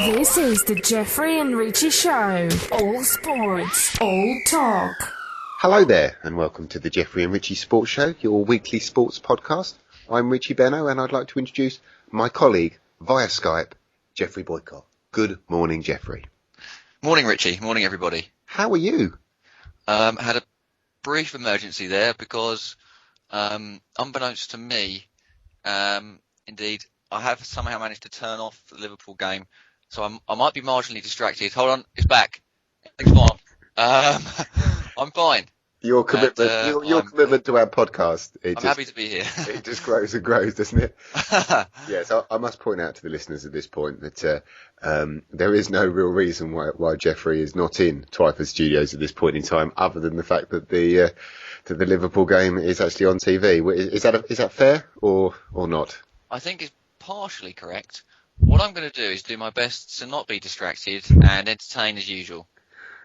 This is the Geoffrey and Richie Show. All sports, all talk. Hello there, and welcome to the Geoffrey and Richie Sports Show, your weekly sports podcast. I'm Richie Benno, and I'd like to introduce my colleague via Skype, Geoffrey Boycott. Good morning, Geoffrey. Morning, Richie. Morning, everybody. How are you? Had a brief emergency there because, unbeknownst to me, indeed, I have somehow managed to turn off the Liverpool game, so I might be marginally distracted. Hold on, it's back. It's fine. I'm fine. Your commitment, commitment to our podcast. I'm happy to be here. It just grows and grows, doesn't it? Yes, I must point out to the listeners at this point that there is no real reason why Geoffrey is not in Twyford Studios at this point in time, other than the fact that the Liverpool game is actually on TV. Is that fair or not? I think it's partially correct. What I'm going to do is do my best to not be distracted and entertain as usual.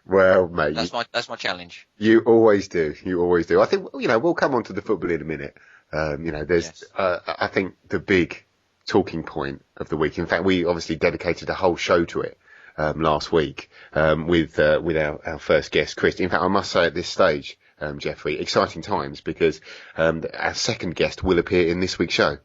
Well, mate, that's my challenge. You always do. I think we'll come on to the football in a minute. There's I think the big talking point of the week. In fact, we obviously dedicated a whole show to it last week with our first guest, Chris. In fact, I must say at this stage, Geoffrey, exciting times because our second guest will appear in this week's show.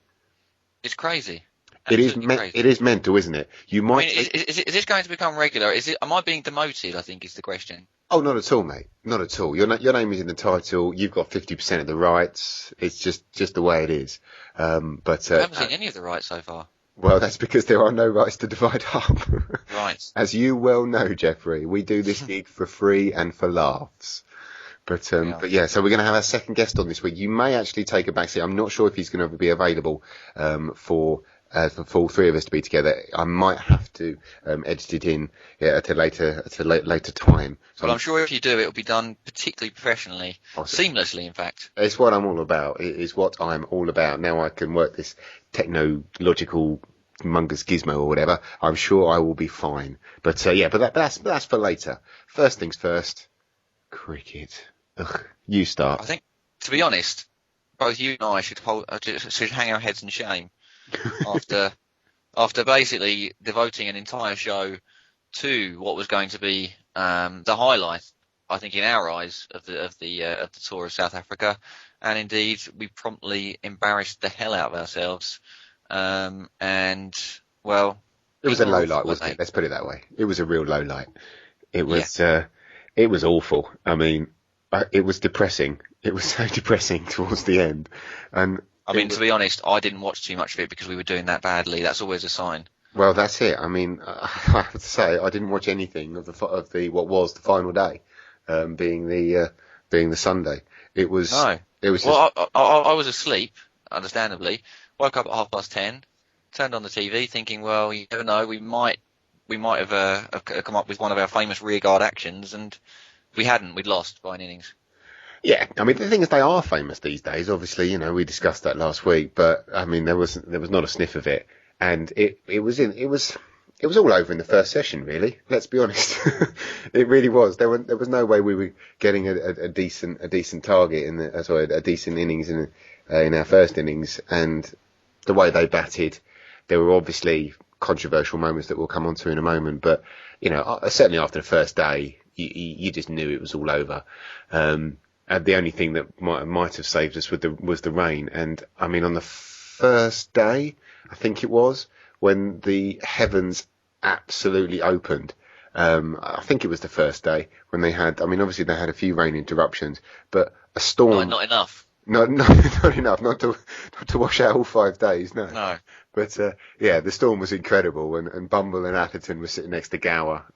It's crazy. It is mental, isn't it? You might. Is this going to become regular? Am I being demoted? I think is the question. Oh, not at all, mate. Not at all. Your name is in the title. You've got 50% of the rights. It's just the way it is. I haven't seen any of the rights so far. Well, that's because there are no rights to divide up. Right. As you well know, Geoffrey, we do this gig for free and for laughs. But yeah, so we're going to have our second guest on this week. You may actually take a backseat. I'm not sure if he's going to be available for all three of us to be together. I might have to edit it in at a later time. So I'm sure if you do, it'll be done particularly professionally, seamlessly, in fact. It's what I'm all about. It is what I'm all about. Now I can work this technological mungus gizmo or whatever. I'm sure I will be fine. But that's for later. First things first. Cricket. Ugh, you start. I think, to be honest, both you and I should hang our heads in shame after basically devoting an entire show to what was going to be the highlight, I think, in our eyes of the tour of South Africa, and indeed we promptly embarrassed the hell out of ourselves. And well, it was a low light, wasn't it? Let's put it that way. It was a real low light. It was it was awful. I mean, it was depressing. It was so depressing towards the end. And I mean, to be honest, I didn't watch too much of it because we were doing that badly. That's always a sign. Well, that's it. I mean, I have to say, I didn't watch anything of what was the final day, being the Sunday. It was. No. It was. Well, I was asleep, understandably. Woke up at 10:30, turned on the TV, thinking, well, you never know, we might have come up with one of our famous rearguard actions, and we hadn't. We'd lost by an innings. Yeah, I mean, the thing is, they are famous these days. Obviously, we discussed that last week, but I mean, there was not a sniff of it, and it was all over in the first session. Really, let's be honest, it really was. There was no way we were getting a decent target a decent innings in our first innings, and the way they batted, there were obviously controversial moments that we'll come on to in a moment, but certainly after the first day, you just knew it was all over. And the only thing that might have saved us was the rain. And I mean, on the first day, I think it was, when the heavens absolutely opened. I think it was the first day when they had. I mean, obviously they had a few rain interruptions, but a storm. Not enough. Not enough. Not to wash out all 5 days. No. But the storm was incredible, and Bumble and Atherton were sitting next to Gower.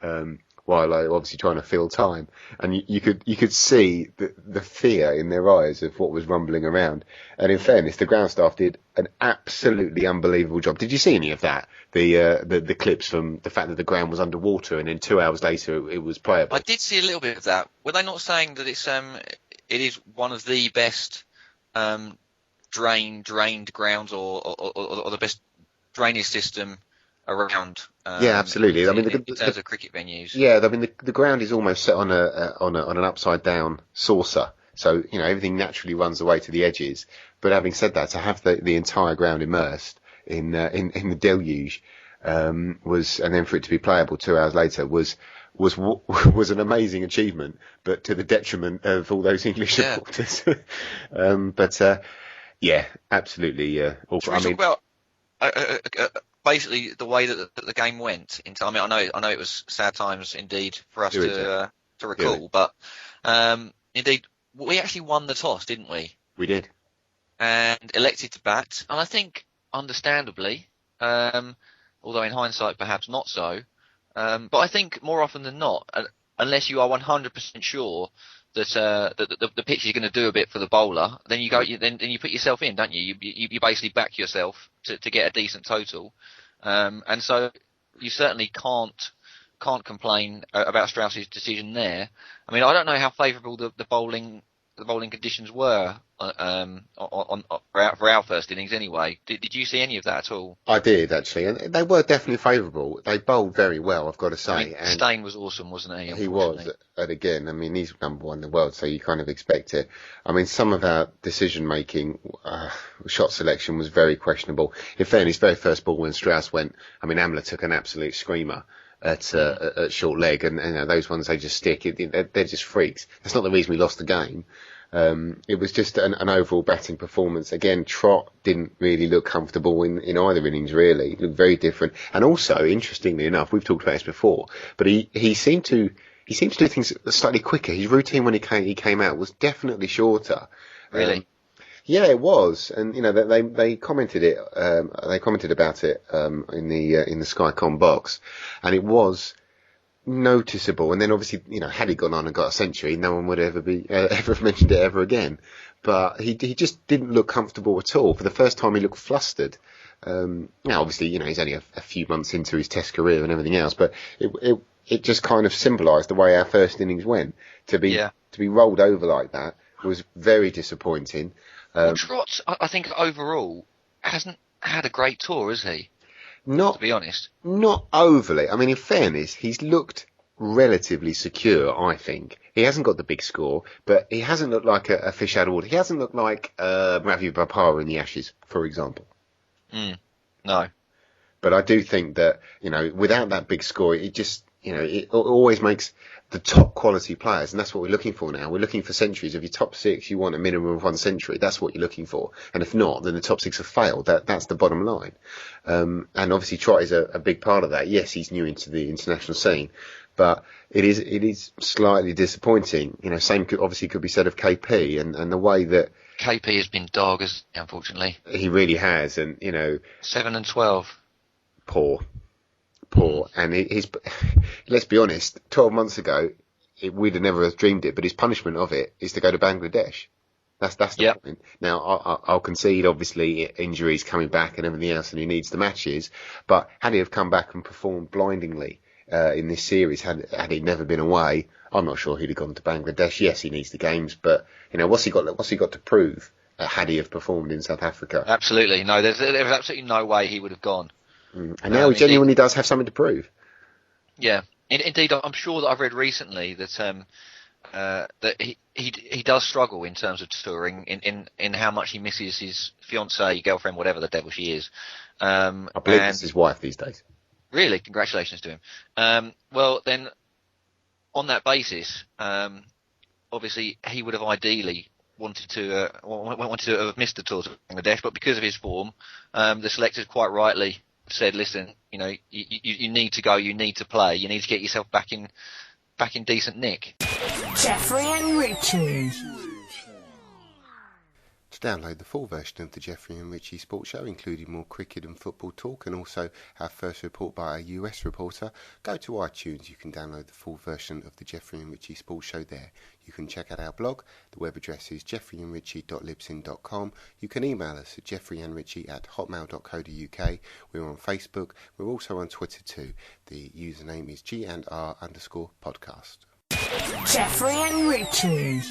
While obviously trying to fill time, and you could see the fear in their eyes of what was rumbling around. And in fairness, the ground staff did an absolutely unbelievable job. Did you see any of that? The clips from the fact that the ground was underwater, and then 2 hours later it was playable. I did see a little bit of that. Were they not saying that it is one of the best drained grounds or the best drainage system around? Yeah, absolutely. I mean, in terms of cricket venues. Yeah, I mean, the ground is almost set on an upside down saucer, so everything naturally runs away to the edges. But having said that, to have the entire ground immersed in the deluge, and then for it to be playable 2 hours later was an amazing achievement, but to the detriment of all those English supporters. Yeah, absolutely. Awful. Should we talk about basically the way that the game went? I mean, I know it was sad times indeed for us to recall, but indeed we actually won the toss, didn't we? We did, and elected to bat, and I think understandably, although in hindsight perhaps not so. But I think more often than not, unless you are 100% sure that the pitch is going to do a bit for the bowler, then you go, then you put yourself in, don't you? You basically back yourself to get a decent total, and so you certainly can't complain about Strauss's decision there. I mean, I don't know how favourable the bowling conditions were for our first innings anyway. Did you see any of that at all? I did, actually, and they were definitely favourable. They bowled very well, I've got to say. I mean, Steyn was awesome, wasn't he? He was, and again, I mean, he's number one in the world, so you kind of expect it. I mean, some of our decision-making, shot selection was very questionable. In fairness, very first ball when Strauss went, I mean, Amler took an absolute screamer at short leg, and those ones, they just stick. They're just freaks. That's not the reason we lost the game. It was just an overall batting performance. Again, Trott didn't really look comfortable in either innings, really. He looked very different. And also, interestingly enough, we've talked about this before, but he seemed to do things slightly quicker. His routine when he came out was definitely shorter. Really? Yeah, it was, and they commented it. They commented about it in the Skycom box, and it was noticeable. And then obviously, had he gone on and got a century, no one would ever mentioned it ever again. But he just didn't look comfortable at all. For the first time, he looked flustered. Now, obviously, he's only a few months into his Test career and everything else, but it just kind of symbolised the way our first innings went. To be rolled over like that was very disappointing. Well, Trott, I think overall hasn't had a great tour, has he? Not, to be honest. Not overly. I mean, in fairness, he's looked relatively secure, I think. He hasn't got the big score, but he hasn't looked like a fish out of water. He hasn't looked like Ravi Bapara in the Ashes, for example. No. But I do think that, without that big score, it just, it always makes the top quality players, and that's what we're looking for now. We're looking for centuries. If you're top six, you want a minimum of 1 century. That's what you're looking for. And if not, then the top six have failed. That's the bottom line. And obviously Trott is a big part of that. Yes, he's new into the international scene, but it is slightly disappointing. Same obviously could be said of KP and the way that KP has been dogged, unfortunately. He really has, and 7 and 12. Poor. And let's be honest, 12 months ago, we'd have never dreamed it, but his punishment of it is to go to Bangladesh. That's the point. Now, I'll concede, obviously, injuries coming back and everything else, and he needs the matches, but had he have come back and performed blindingly in this series, had he never been away, I'm not sure he'd have gone to Bangladesh. Yes, he needs the games, but, what's he got to prove had he have performed in South Africa? Absolutely. No, there was absolutely no way he would have gone. And now he genuinely does have something to prove. Yeah, indeed, I'm sure that I've read recently that that he does struggle in terms of touring, in how much he misses his fiancée, girlfriend, whatever the devil she is. I believe it's his wife these days. Really, congratulations to him. Well, then, on that basis, obviously he would have ideally wanted to have missed the tour to Bangladesh, but because of his form, the selectors quite rightly said, listen, you need to go, you need to play, you need to get yourself back in decent nick. Geoffrey and Richie. To download the full version of the Geoffrey and Richie Sports Show, including more cricket and football talk, and also our first report by a US reporter, go to iTunes. You can download the full version of the Geoffrey and Richie Sports Show there. You can check out our blog. The web address is geoffreyandrichie.libsyn.com. You can email us at geoffreyandrichie@hotmail.co.uk. We're on Facebook. We're also on Twitter too. The username is G&R_podcast. Geoffrey and Richie.